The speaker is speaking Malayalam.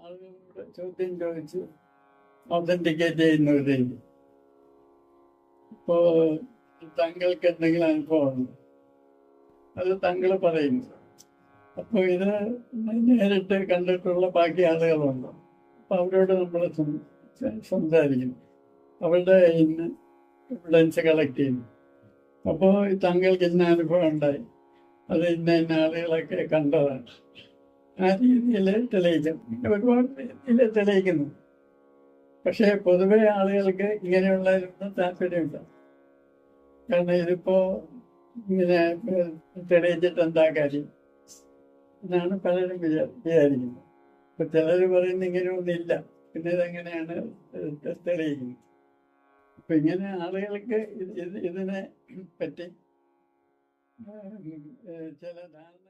ആളുകളോട് ചോദ്യം ചോദിച്ച് ഒതന്റിക്കേറ്റ് ചെയ്യുന്നവരെ ഇപ്പോ താങ്കൾക്ക് എന്തെങ്കിലും അനുഭവമുണ്ട്, അത് താങ്കൾ പറയുന്നു. അപ്പോൾ ഇത് നേരിട്ട് കണ്ടിട്ടുള്ള ബാക്കി ആളുകളുണ്ട്. അപ്പോൾ അവരോട് നമ്മൾ സംസാരിക്കുന്നു, അവരുടെ ഇന്ന് എവിഡൻസ് കളക്ട് ചെയ്യുന്നു. അപ്പോൾ താങ്കൾക്ക് ഇന്ന അനുഭവം ഉണ്ടായി, അത് ഇന്ന ആളുകളൊക്കെ കണ്ടതാണ്, ആ രീതിയിൽ തെളിയിക്കും. ഒരുപാട് രീതിയിൽ തെളിയിക്കുന്നു. പക്ഷേ പൊതുവെ ആളുകൾക്ക് ഇങ്ങനെയുള്ളതിലൊന്നും താല്പര്യമില്ല. കാരണം ഇതിപ്പോ ഇങ്ങനെ തെളിയിച്ചിട്ട് എന്താ കാര്യം എന്നാണ് പലരും വിചാരിക്കുന്നത്. ഇപ്പൊ ചിലർ പറയുന്നത് ഇങ്ങനെയൊന്നുമില്ല, പിന്നെ ഇതെങ്ങനെയാണ് തെളിയിക്കുന്നത്. അപ്പൊ ഇങ്ങനെ ആളുകൾക്ക് ഇതിനെ പറ്റി ചില ധാരണ